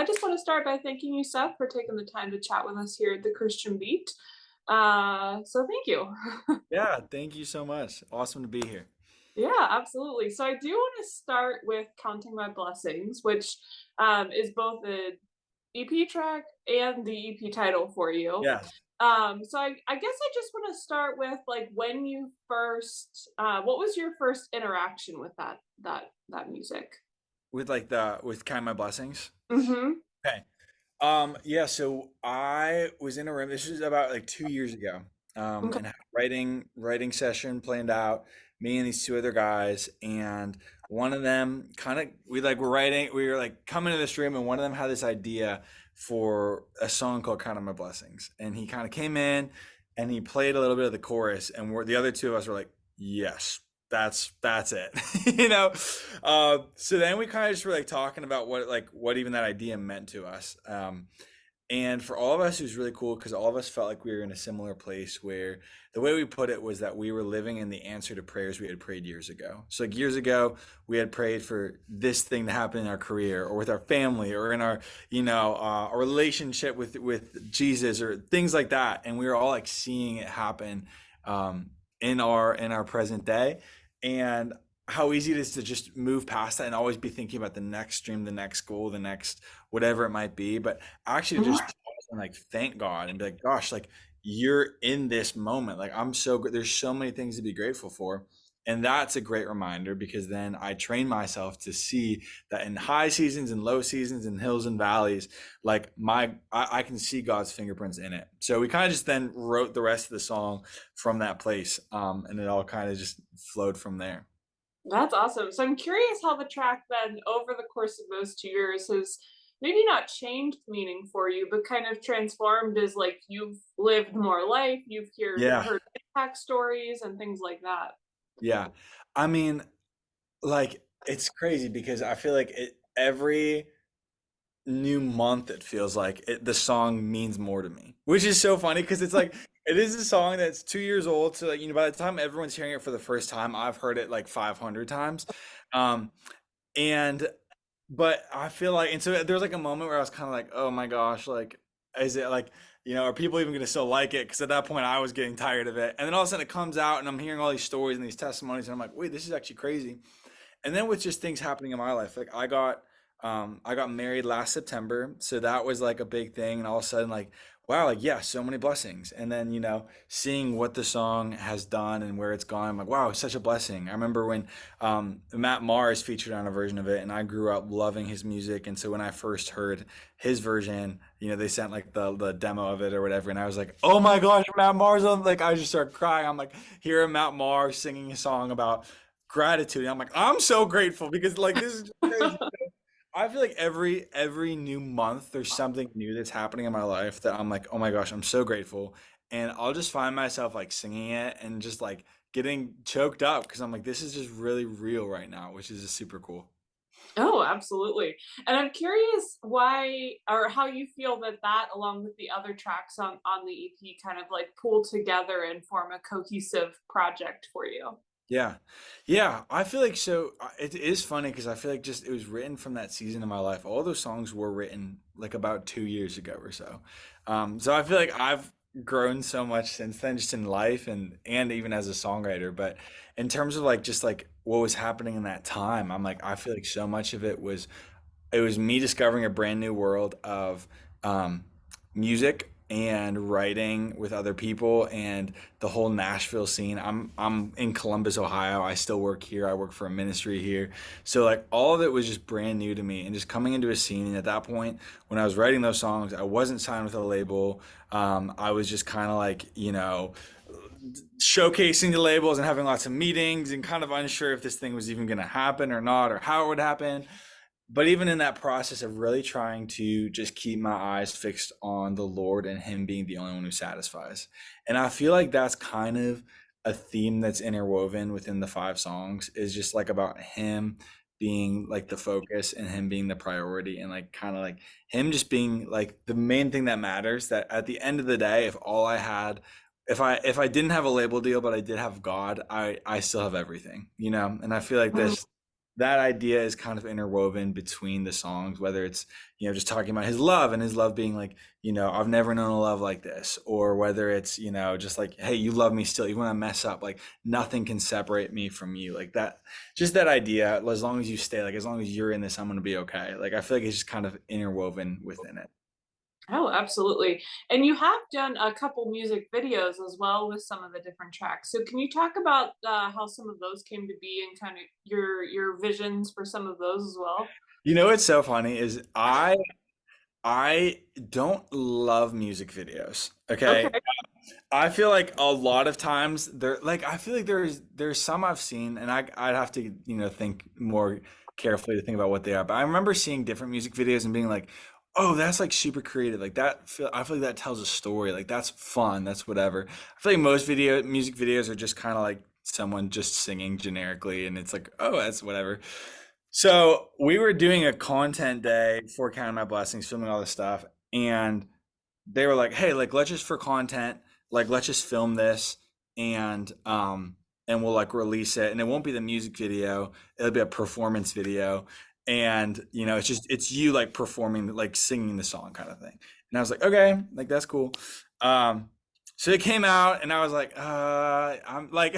just want to start by thanking you, Seth, for taking the time to chat with us here at the Christian Beat. So thank you. Yeah, thank you so much. Awesome to be here. Yeah, absolutely. So I do want to start with Counting My Blessings, which is both an EP track and the EP title for you. Yes. So I guess I just want to start with like when you first, what was your first interaction with that music? With Count My Blessings. Mm-hmm. Okay. Yeah, so I was in a room, this was about like 2 years ago. Okay. And had a writing session planned out, me and these two other guys, and one of them kind of we were like coming to this room, and one of them had this idea for a song called Count My Blessings. And he kind of came in and he played a little bit of the chorus, and the other two of us were like, yes, that's it. you know so then we kind of just were like talking about what even that idea meant to us. And for all of us, it was really cool because all of us felt like we were in a similar place where the way we put it was that we were living in the answer to prayers we had prayed years ago. So like years ago, we had prayed for this thing to happen in our career or with our family or in our, our relationship with Jesus or things like that. And we were all like seeing it happen in our present day. And how easy it is to just move past that and always be thinking about the next dream, the next goal, the next whatever it might be. But actually just pause and like thank God and be like, gosh, like you're in this moment. Like I'm so good. There's so many things to be grateful for. And that's a great reminder because then I train myself to see that in high seasons and low seasons and hills and valleys, like I can see God's fingerprints in it. So we kind of just then wrote the rest of the song from that place. And it all kind of just flowed from there. That's awesome. So I'm curious how the track then, over the course of those 2 years, has maybe not changed meaning for you, but kind of transformed as like you've lived more life, you've Yeah. heard impact stories and things like that. Yeah. I mean, like it's crazy because I feel like every new month it feels like the song means more to me, which is so funny because it's like it is a song that's 2 years old. So like, by the time everyone's hearing it for the first time, I've heard it like 500 times. Um, and but I feel like, and so there's like a moment where I was kind of like, oh my gosh, like, is it like, are people even gonna still like it? Because at that point I was getting tired of it. And then all of a sudden it comes out and I'm hearing all these stories and these testimonies and I'm like, wait, this is actually crazy. And then with just things happening in my life, like I got married last September, so that was like a big thing. And all of a sudden, like, wow, like yeah, so many blessings. And then seeing what the song has done and where it's gone, I'm like, wow, it's such a blessing. I remember when Matt Mars featured on a version of it, and I grew up loving his music. And so when I first heard his version, they sent like the demo of it or whatever, and I was like, oh my gosh, Matt Mars! Like I just started crying. I'm like, hearing Matt Mars singing a song about gratitude. And I'm like, I'm so grateful because like this is just crazy. I feel like every new month there's something new that's happening in my life that I'm like, oh my gosh, I'm so grateful. And I'll just find myself like singing it and just like getting choked up because I'm like, this is just really real right now, which is just super cool. Oh, absolutely. And I'm curious why or how you feel that along with the other tracks on the EP kind of like pull together and form a cohesive project for you. Yeah. Yeah. I feel like so it is funny because I feel like just it was written from that season of my life. All those songs were written like about 2 years ago or so. So I feel like I've grown so much since then, just in life and even as a songwriter. But in terms of like just like what was happening in that time, I'm like I feel like so much of it was me discovering a brand new world of um, music and writing with other people and the whole Nashville scene. I'm in Columbus, Ohio. I still work here. I work for a ministry here. So like all of it was just brand new to me and just coming into a scene. And at that point, when I was writing those songs, I wasn't signed with a label. I was just kind of like, showcasing the labels and having lots of meetings and kind of unsure if this thing was even going to happen or not or how it would happen. But even in that process of really trying to just keep my eyes fixed on the Lord and Him being the only one who satisfies. And I feel like that's kind of a theme that's interwoven within the five songs is just like about Him being like the focus and Him being the priority and like kind of like Him just being like the main thing that matters. That at the end of the day, if all I had if I didn't have a label deal but I did have God, I still have everything, and I feel like this that idea is kind of interwoven between the songs, whether it's, just talking about his love and his love being like, I've never known a love like this, or whether it's, just like, hey, you love me still, even when I mess up, like nothing can separate me from you. Like that, just that idea, as long as you stay, like as long as you're in this, I'm gonna be okay. Like I feel like it's just kind of interwoven within it. Oh, absolutely. And you have done a couple music videos as well with some of the different tracks. So can you talk about how some of those came to be and kind of your visions for some of those as well? What's so funny is I don't love music videos. Okay. Okay. I feel like a lot of times there, like I feel like there's some I've seen, and I'd have to think more carefully to think about what they are. But I remember seeing different music videos and being like, oh, that's like super creative. Like I feel like that tells a story. Like that's fun. That's whatever. I feel like most music videos are just kind of like someone just singing generically, and it's like, oh, that's whatever. So we were doing a content day for Counting My Blessings, filming all this stuff, and they were like, "Hey, like let's just for content, like let's just film this and we'll like release it and it won't be the music video, it'll be a performance video and it's you like performing like singing the song kind of thing." And I was like, "Okay, like that's cool." Um so it came out and I was like, I'm like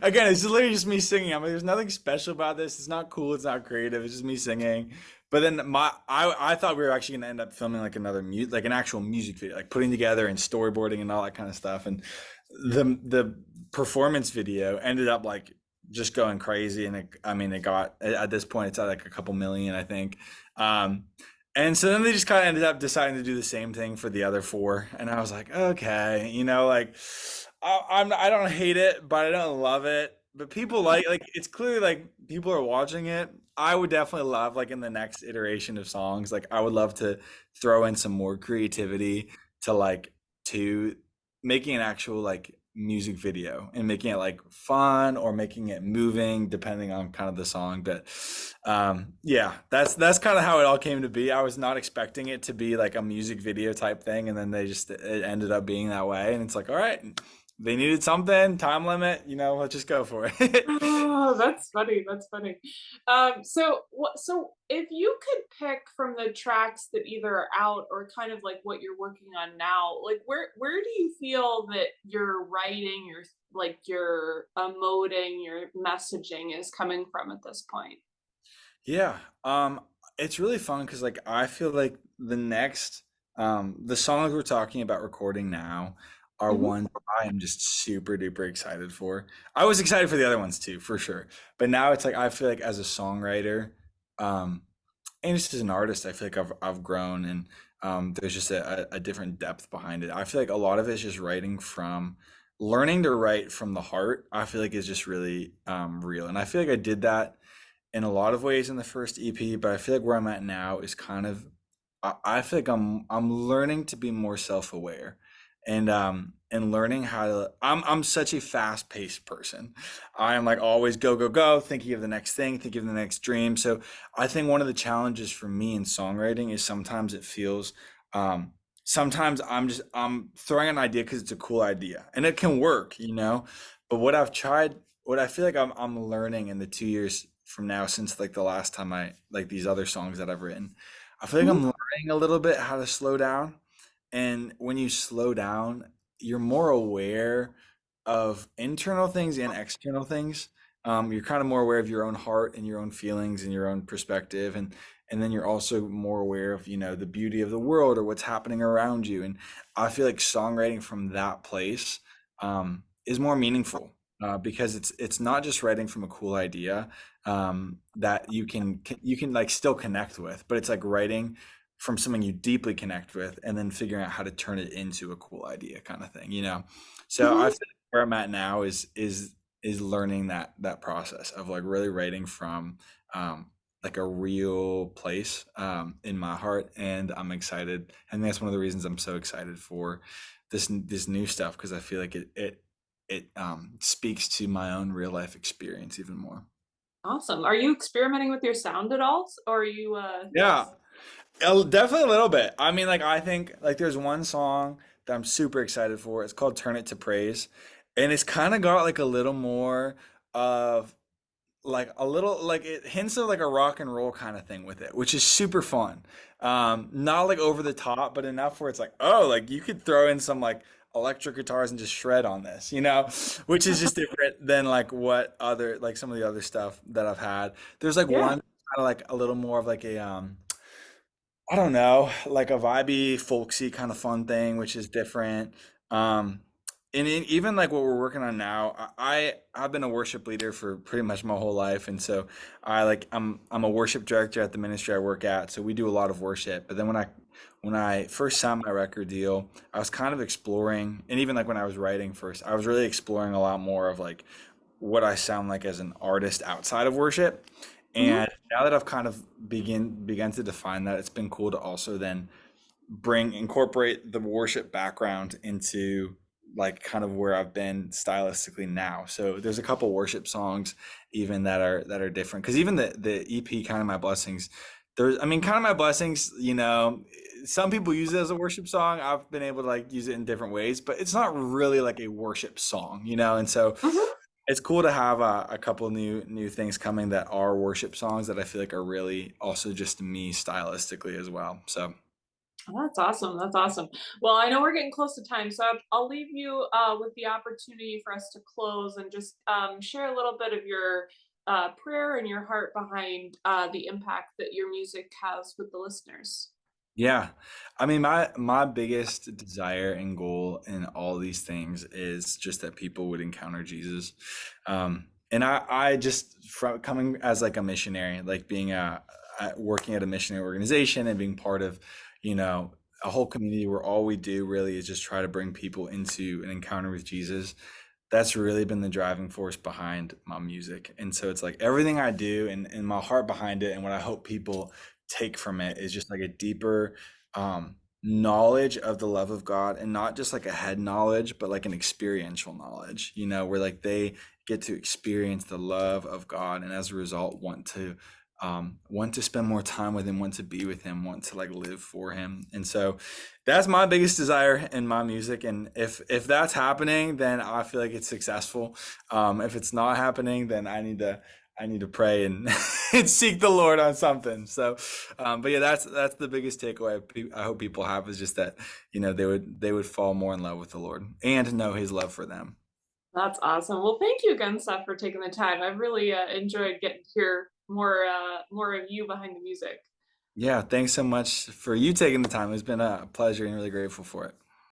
again, it's literally just me singing. I'm like, there's nothing special about this. It's not cool, it's not creative, it's just me singing. But then I thought we were actually gonna end up filming like like an actual music video, like putting together and storyboarding and all that kind of stuff. And the performance video ended up like just going crazy. And I mean, it got at this point it's at like a couple million, I think. Um, and so then they just kind of ended up deciding to do the same thing for the other four. And I was like, okay, like I don't hate it, but I don't love it. But people like it's clearly like people are watching it. I would definitely love like in the next iteration of songs, like I would love to throw in some more creativity to to making an actual like music video and making it like fun or making it moving depending on kind of the song. But yeah, that's kind of how it all came to be. I was not expecting it to be like a music video type thing, and then it ended up being that way. And it's like, all right, they needed something, time limit, let's just go for it. Oh, that's funny. That's funny. So what? So if you could pick from the tracks that either are out or kind of like what you're working on now, like where do you feel that your writing, your emoting, your messaging is coming from at this point? Yeah, it's really fun because like I feel like the songs we're talking about recording now are Hmm. ones I am just super duper excited for. I was excited for the other ones too, for sure. But now it's like I feel like as a songwriter, um, and just as an artist, I feel like I've grown and there's just a different depth behind it. I feel like a lot of it's just writing from learning to write from the heart. I feel like is just really real, and I feel like I did that in a lot of ways in the first EP, but I feel like where I'm at now is kind of I feel like I'm learning to be more self-aware and learning how to I'm such a fast-paced person. I am like always go go go, thinking of the next thing, thinking of the next dream. So I think one of the challenges for me in songwriting is sometimes it feels sometimes I'm throwing an idea because it's a cool idea and it can work. But what I feel like I'm learning in the 2 years from now since like the last time I like these other songs that I've written, I feel like I'm learning a little bit how to slow down. And when you slow down, you're more aware of internal things and external things. You're kind of more aware of your own heart and your own feelings and your own perspective, and then you're also more aware of the beauty of the world or what's happening around you. And I feel like songwriting from that place is more meaningful because it's not just writing from a cool idea that you can like still connect with, but it's like writing from something you deeply connect with and then figuring out how to turn it into a cool idea kind of thing. So I Hmm. feel like where I'm at now is learning that process of like really writing from like a real place in my heart, and I'm excited, and that's one of the reasons I'm so excited for this new stuff because I feel like it speaks to my own real life experience even more. Awesome. Are you experimenting with your sound at all, or are you? Yeah, definitely a little bit. I mean, like I think like there's one song that I'm super excited for. It's called "Turn It to Praise," and it's kind of got like a little more of like a little like it hints of like a rock and roll kind of thing with it, which is super fun. Not like over the top, but enough where it's like, oh, like you could throw in some like electric guitars and just shred on this, which is just different than like what other like some of the other stuff that I've had. There's like Yeah. one kind of like a little more of like a I don't know, like a vibey, folksy kind of fun thing, which is different. Um, even like what we're working on now, I've been a worship leader for pretty much my whole life, and so I'm a worship director at the ministry I work at, so we do a lot of worship. But then when I first signed my record deal, I was kind of exploring, and even like when I was writing first, I was really exploring a lot more of like what I sound like as an artist outside of worship. Hmm. And now that I've kind of begun to define that, it's been cool to also then incorporate the worship background into like kind of where I've been stylistically now. So there's a couple worship songs even that are different because even the EP kind of my blessings, there's I mean kind of my blessings, some people use it as a worship song. I've been able to like use it in different ways, but it's not really like a worship song, and so Hmm. it's cool to have a couple new things coming that are worship songs that I feel like are really also just me stylistically as well. So That's awesome. That's awesome. Well, I know we're getting close to time, so I'll leave you with the opportunity for us to close and just share a little bit of your prayer and your heart behind the impact that your music has with the listeners. yeah, I mean my biggest desire and goal in all these things is just that people would encounter Jesus. And I just from coming as like a missionary, like being working at a missionary organization and being part of, you know, a whole community where all we do really is just try to bring people into an encounter with Jesus. That's really been the driving force behind my music. And so it's like everything I do and my heart behind it and what I hope people take from it is just like a deeper knowledge of the love of God, and not just like a head knowledge, but like an experiential knowledge, where like they get to experience the love of God and as a result want to spend more time with him, want to be with him, want to like live for him. And so that's my biggest desire in my music. And if that's happening, then I feel like it's successful. If it's not happening, then I need to pray and and seek the Lord on something. So, but yeah, that's the biggest takeaway I hope people have is just that they would fall more in love with the Lord and know His love for them. That's awesome. Well, thank you again, Seth, for taking the time. I've really enjoyed getting to hear more of you behind the music. Yeah, thanks so much for you taking the time. It's been a pleasure and really grateful for it.